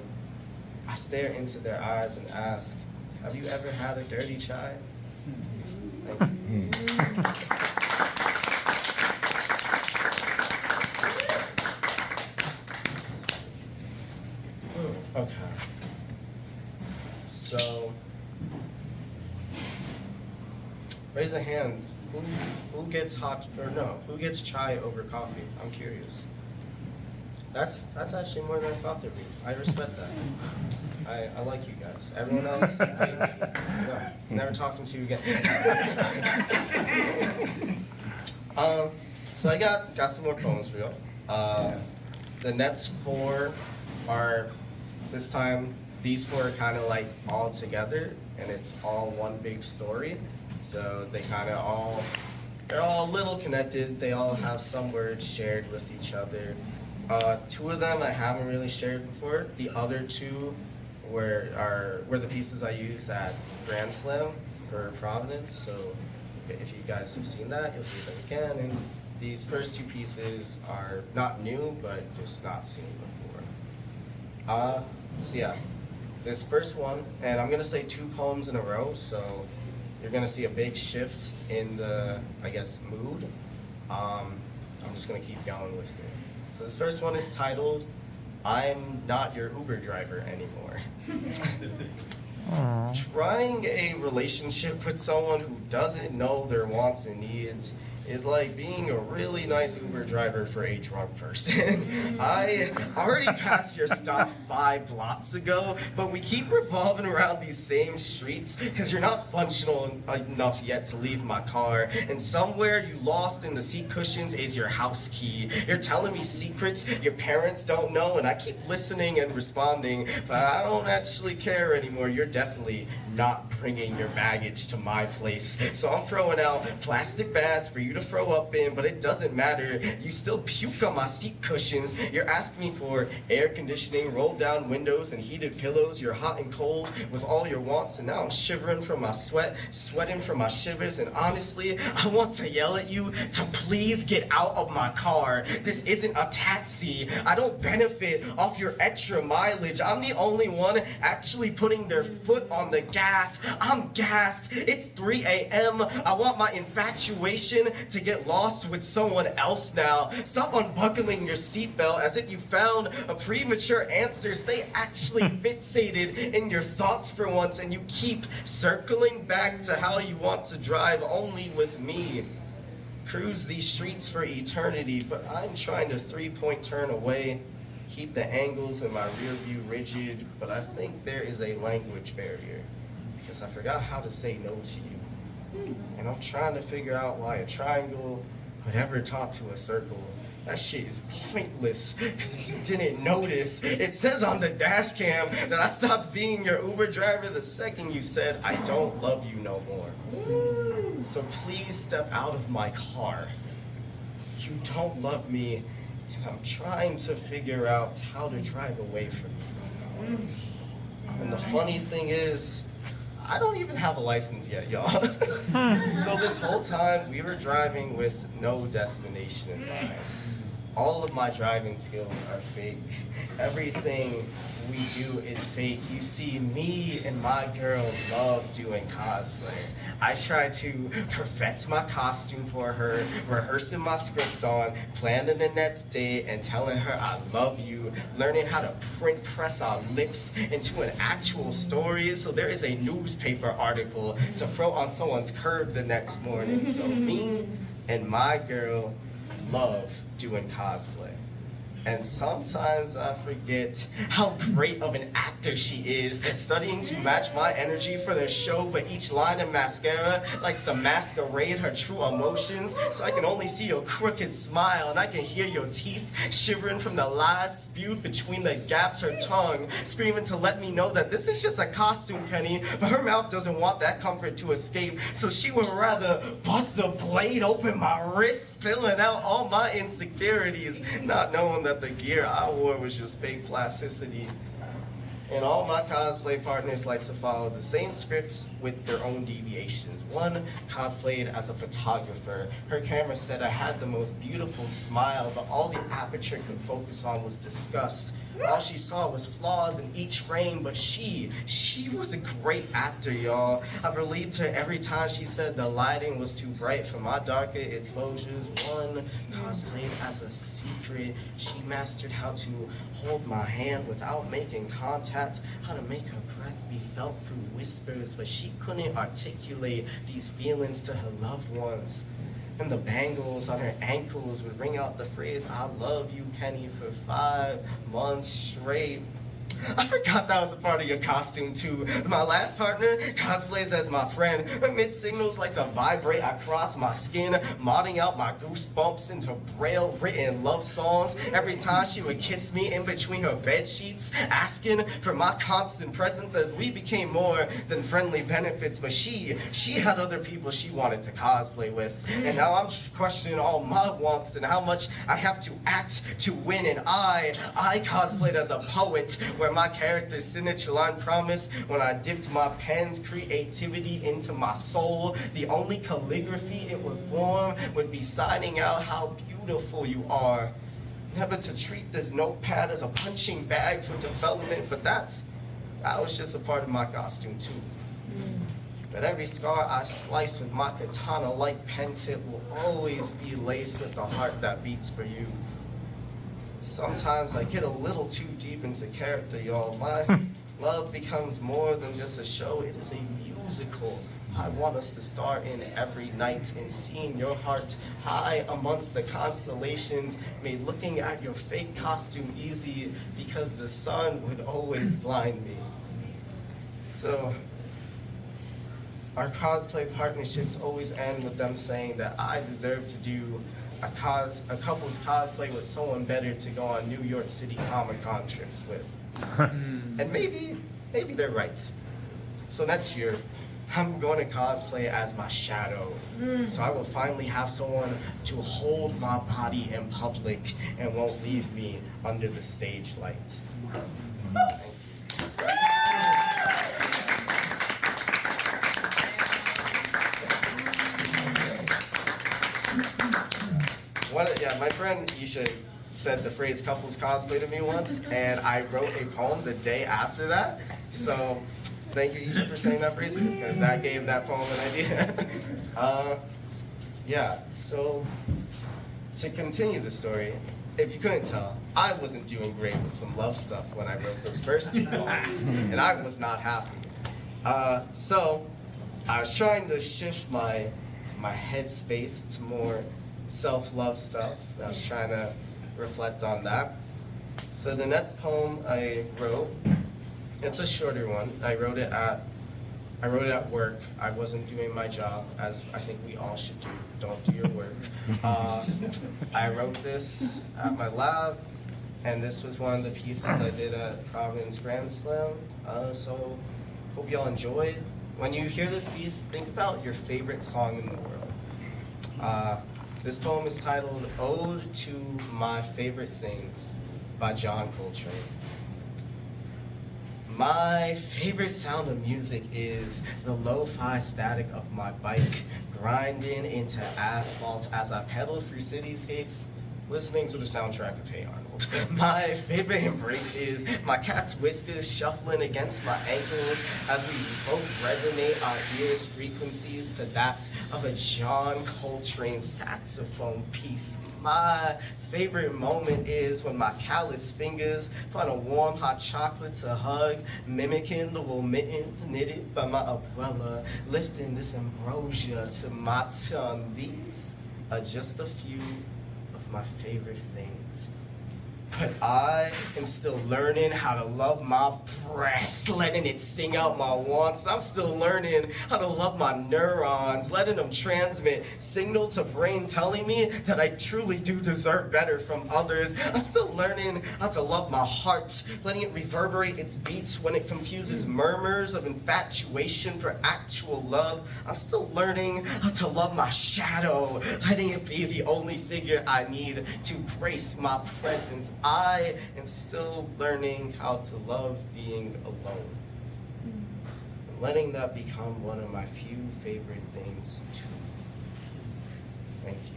I stare into their eyes and ask, have you ever had a dirty chai? Thank you. Okay. So, raise a hand. Who gets who gets chai over coffee? I'm curious. That's actually more than I thought there'd be. I respect that. I like you guys. Everyone else, no, never talking to you again. So I got some more poems for you. The next 4 are, this time, these 4 are kind of like all together, and it's all one big story. So they kind of they're all a little connected. They all have some words shared with each other. 2 of them I haven't really shared before. The other 2 were the pieces I used at Grand Slam for Providence. So if you guys have seen that, you'll see them again. And these first 2 pieces are not new, but just not seen before. So yeah, this first one, and I'm gonna say 2 poems in a row, so you're gonna see a big shift in the, I guess, mood. I'm just gonna keep going with it. So this first one is titled, I'm Not Your Uber Driver Anymore. Trying a relationship with someone who doesn't know their wants and needs is like being a really nice Uber driver for a drunk person. I already passed your stop 5 blocks ago, but we keep revolving around these same streets because you're not functional enough yet to leave my car. And somewhere you lost in the seat cushions is your house key. You're telling me secrets your parents don't know, and I keep listening and responding, but I don't actually care anymore. You're definitely not bringing your baggage to my place. So I'm throwing out plastic bags for you to throw up in, but it doesn't matter. You still puke on my seat cushions. You're asking me for air conditioning, rolled down windows, and heated pillows. You're hot and cold with all your wants, and now I'm shivering from my sweat, sweating from my shivers, and honestly, I want to yell at you to please get out of my car. This isn't a taxi. I don't benefit off your extra mileage. I'm the only one actually putting their foot on the gas. I'm gassed. It's 3 a.m. I want my infatuation to get lost with someone else now. Stop unbuckling your seatbelt as if you found a premature answer. Stay actually fixated in your thoughts for once, and you keep circling back to how you want to drive only with me. Cruise these streets for eternity, but I'm trying to 3-point turn away. Keep the angles in my rear view rigid, but I think there is a language barrier because I forgot how to say no to you. And I'm trying to figure out why a triangle would ever talk to a circle. That shit is pointless because if you didn't notice, it says on the dash cam that I stopped being your Uber driver the second you said I don't love you no more. So please step out of my car. You don't love me, and I'm trying to figure out how to drive away from you. And the funny thing is, I don't even have a license yet, y'all. So this whole time, we were driving with no destination in mind. All of my driving skills are fake. Everything we do is fake. You see, me and my girl love doing cosplay. I try to perfect my costume for her, rehearsing my script on, planning the next date, and telling her I love you, learning how to print press our lips into an actual story, so there is a newspaper article to throw on someone's curb the next morning. So me and my girl love doing cosplay. And sometimes I forget how great of an actor she is, studying to match my energy for the show, but each line of mascara likes to masquerade her true emotions, so I can only see your crooked smile, and I can hear your teeth shivering from the lies spewed between the gaps, her tongue screaming to let me know that this is just a costume, Kenny, but her mouth doesn't want that comfort to escape, so she would rather bust the blade open my wrist, spilling out all my insecurities, not knowing that the gear I wore was just fake plasticity. And all my cosplay partners like to follow the same scripts with their own deviations. One cosplayed as a photographer. Her camera said I had the most beautiful smile, but all the aperture could focus on was disgust. All she saw was flaws in each frame, but she was a great actor, y'all. I believed her every time she said the lighting was too bright for my darker exposures. One cosplayed as a secret. She mastered how to hold my hand without making contact, how to make her breath be felt through whispers, but she couldn't articulate these feelings to her loved ones. And the bangles on her ankles would ring out the phrase, I love you, Kenny, for 5 months straight. I forgot that was a part of your costume too. My last partner cosplays as my friend. Her mid-signals like to vibrate across my skin, modding out my goosebumps into braille-written love songs. Every time she would kiss me in between her bed sheets, asking for my constant presence as we became more than friendly benefits. But she had other people she wanted to cosplay with. And now I'm questioning all my wants and how much I have to act to win. And I cosplayed as a poet, where my character's signature line promised when I dipped my pen's creativity into my soul, the only calligraphy it would form would be signing out how beautiful you are. Never to treat this notepad as a punching bag for development, but that was just a part of my costume too. But every scar I slice with my katana like pen tip will always be laced with the heart that beats for you. Sometimes I get a little too deep into character, y'all. My love becomes more than just a show, it is a musical. I want us to star in every night and seeing your heart high amongst the constellations, made looking at your fake costume easy because the sun would always blind me. So, our cosplay partnerships always end with them saying that I deserve to do a couple's cosplay with someone better to go on New York City Comic-Con trips with. And maybe they're right. So next year, I'm going to cosplay as my shadow. So I will finally have someone to hold my body in public and won't leave me under the stage lights. Thank you. My friend Isha said the phrase couples cosplay to me once, and I wrote a poem the day after that. So thank you, Isha, for saying that phrase, because that gave that poem an idea. So to continue the story, if you couldn't tell, I wasn't doing great with some love stuff when I wrote those first two poems, and I was not happy. So I was trying to shift my headspace to more self-love stuff. I was trying to reflect on that. So the next poem I wrote, it's a shorter one. I wrote it at work. I wasn't doing my job, as I think we all should do. Don't do your work. I wrote this at my lab, and this was one of the pieces I did at Providence Grand Slam. So hope y'all enjoyed. When you hear this piece, think about your favorite song in the world. This poem is titled Ode to My Favorite Things by John Coltrane. My favorite sound of music is the lo-fi static of my bike grinding into asphalt as I pedal through cityscapes, listening to the soundtrack of Hey Arnold. My favorite embrace is my cat's whiskers shuffling against my ankles as we both resonate our ears' frequencies to that of a John Coltrane saxophone piece. My favorite moment is when my callous fingers find a warm hot chocolate to hug, mimicking the wool mittens knitted by my umbrella, lifting this ambrosia to my tongue. These are just a few of my favorite things. But I am still learning how to love my breath, letting it sing out my wants. I'm still learning how to love my neurons, letting them transmit signal to brain telling me that I truly do deserve better from others. I'm still learning how to love my heart, letting it reverberate its beats when it confuses murmurs of infatuation for actual love. I'm still learning how to love my shadow, letting it be the only figure I need to grace my presence. I am still learning how to love being alone. And letting that become one of my few favorite things too. Thank you.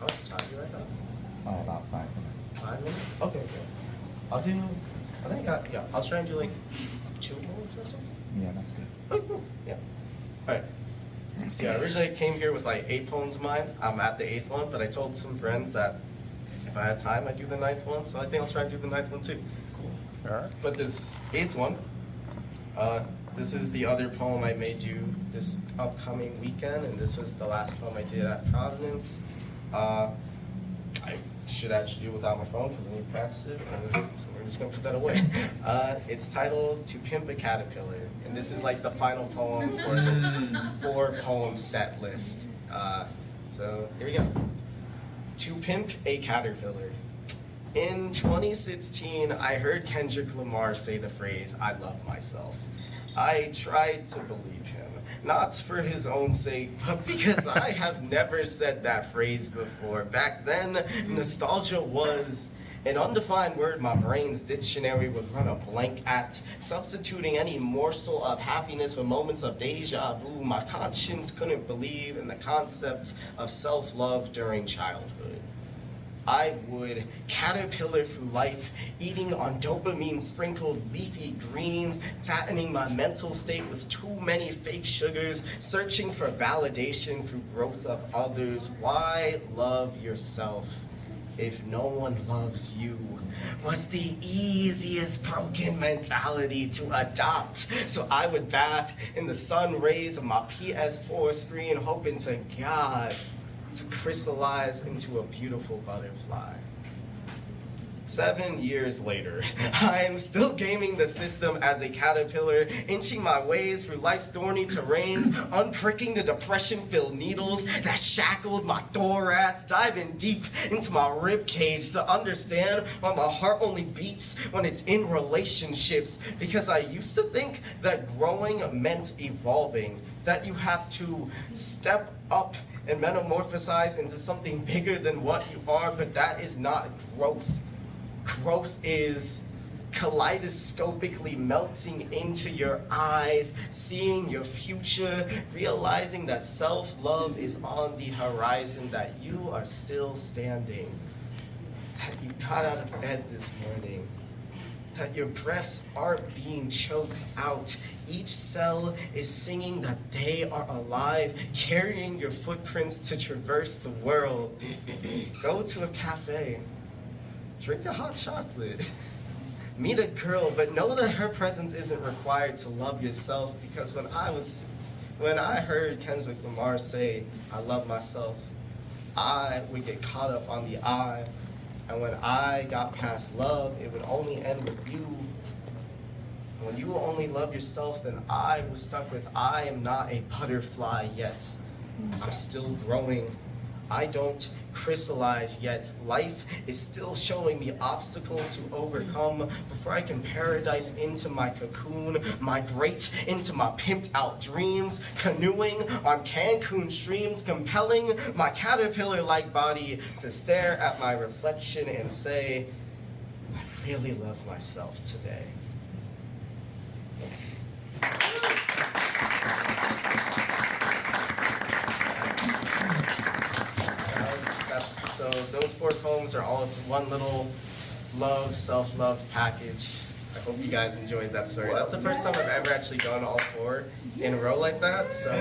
How much time do I have? About 5 minutes. 5 minutes? Okay, good. I'll try and do like 2 more or something. Yeah, that's good. Oh, cool. Yeah. Alright. So I originally came here with like 8 poems of mine. I'm at the 8th one, but I told some friends that if I had time, I'd do the 9th one. So I think I'll try and do the 9th one too. All right. But this 8th one, this is the other poem I may do this upcoming weekend, and this was the last poem I did at Providence. I should actually do it without my phone because I need to practice it, and we're just gonna put that away. It's titled To Pimp a Caterpillar, and this is like the final poem for this 4-poem set list. So here we go. To Pimp a Caterpillar. In 2016, I heard Kendrick Lamar say the phrase, "I love myself." I tried to believe him, not for his own sake, but because I have never said that phrase before. Back then, nostalgia was an undefined word my brain's dictionary would run a blank at, substituting any morsel of happiness with moments of deja vu. My conscience couldn't believe in the concept of self-love during childhood. I would caterpillar through life, eating on dopamine-sprinkled leafy greens, fattening my mental state with too many fake sugars, searching for validation through growth of others. Why love yourself if no one loves you? Was the easiest broken mentality to adopt. So I would bask in the sun rays of my PS4 screen, hoping to God to crystallize into a beautiful butterfly. 7 years later, I am still gaming the system as a caterpillar, inching my ways through life's thorny terrains, unpricking the depression-filled needles that shackled my thorax, diving deep into my rib cage to understand why my heart only beats when it's in relationships. Because I used to think that growing meant evolving, that you have to step up and metamorphosize into something bigger than what you are, but that is not growth. Growth is kaleidoscopically melting into your eyes, seeing your future, realizing that self-love is on the horizon, that you are still standing, that you got out of bed this morning, that your breaths aren't being choked out. Each cell is singing that they are alive, carrying your footprints to traverse the world. Go to a cafe. Drink a hot chocolate. Meet a girl, but know that her presence isn't required to love yourself, because when I heard Kendrick Lamar say, "I love myself," I would get caught up on the I. And when I got past love, it would only end with you. And when you will only love yourself, then I was stuck with, I am not a butterfly yet. I'm still growing. I don't crystallize yet. Life is still showing me obstacles to overcome before I can paradise into my cocoon, migrate into my pimped out dreams, canoeing on Cancun streams, compelling my caterpillar-like body to stare at my reflection and say, I really love myself today. So those 4 poems are all into one little self-love package. I hope you guys enjoyed that story. That's the first time I've ever actually done all 4 in a row like that, so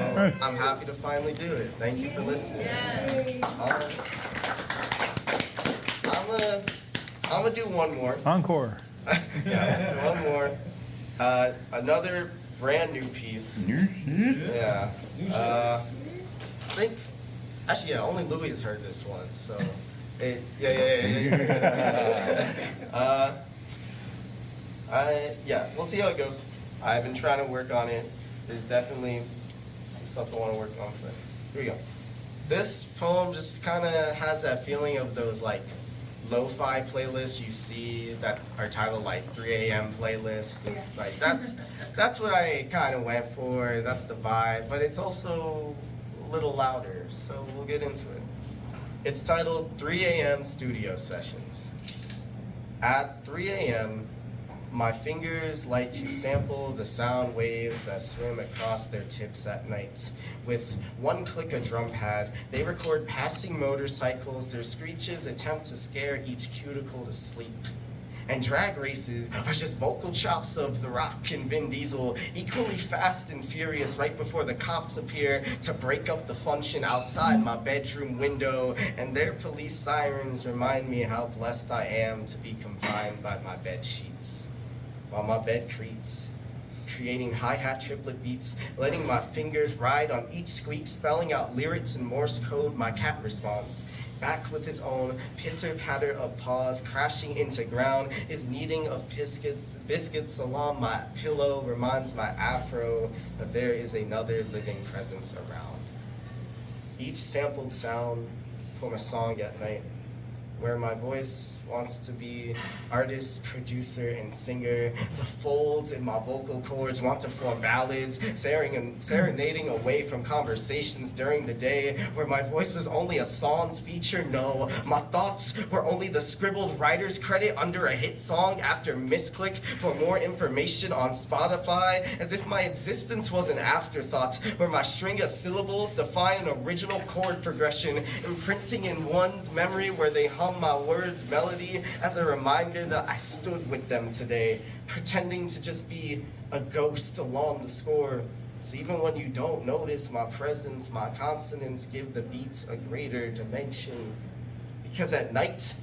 I'm happy to finally do it. Thank you for listening. I'm gonna do one more. Encore. Yeah, one more. Another brand new piece. Yeah. I think. Actually, yeah, only Louis has heard this one, so, yeah, we'll see how it goes. I've been trying to work on it. There's definitely some stuff I want to work on, but here we go. This poem just kind of has that feeling of those, like, lo-fi playlists you see that are titled, like, 3 a.m. playlists. Like, that's what I kind of went for. That's the vibe, but it's also little louder, so we'll get into it. It's titled 3 a.m. Studio Sessions. At 3 a.m., my fingers like to sample the sound waves that swim across their tips at night. With one click of drum pad, they record passing motorcycles. Their screeches attempt to scare each cuticle to sleep. And drag races are just vocal chops of The Rock and Vin Diesel, equally fast and furious right before the cops appear to break up the function outside my bedroom window. And their police sirens remind me how blessed I am to be confined by my bed sheets. While my bed creaks, creating hi-hat triplet beats, letting my fingers ride on each squeak, spelling out lyrics in Morse code, my cat responds. Back with his own pitter-patter of paws, crashing into ground, his kneading of biscuits along my pillow reminds my afro that there is another living presence around. Each sampled sound from a song at night, where my voice wants to be artist, producer, and singer. The folds in my vocal cords want to form ballads, serenading away from conversations during the day, where my voice was only a song's feature. No, my thoughts were only the scribbled writer's credit under a hit song after misclick for more information on Spotify, as if my existence was an afterthought, where my string of syllables define an original chord progression, imprinting in one's memory where they hum hum my words melody as a reminder that I stood with them today, pretending to just be a ghost along the score. So even when you don't notice my presence, my consonants give the beats a greater dimension. Because at night,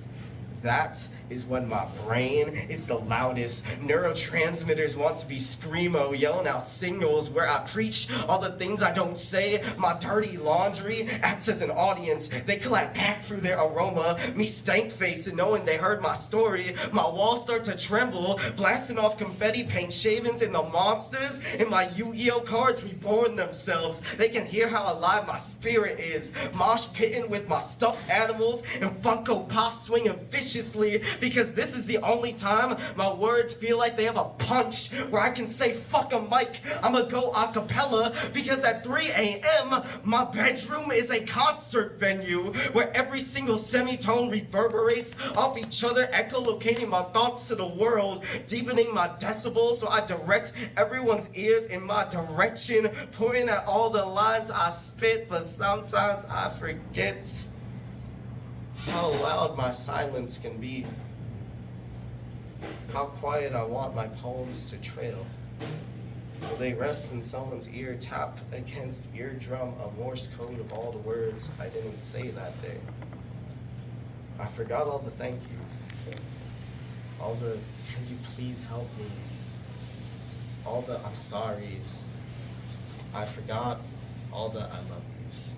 that is when my brain is the loudest. Neurotransmitters want to be screamo, yelling out signals where I preach all the things I don't say. My dirty laundry acts as an audience. They collect back through their aroma. Me stank facing, knowing they heard my story. My walls start to tremble, blasting off confetti paint shavings, and the monsters in my Yu-Gi-Oh cards reborn themselves. They can hear how alive my spirit is. Mosh pitting with my stuffed animals and Funko Pop swinging viciously, because this is the only time my words feel like they have a punch where I can say fuck a mic, I'ma go a cappella, because at 3 a.m. my bedroom is a concert venue where every single semitone reverberates off each other, echolocating my thoughts to the world, deepening my decibels so I direct everyone's ears in my direction, pointing at all the lines I spit, but sometimes I forget how loud my silence can be, how quiet I want my poems to trail. So they rest in someone's ear, tap against eardrum, a Morse code of all the words I didn't say that day. I forgot all the thank yous, all the can you please help me, all the I'm sorries. I forgot all the I love yous.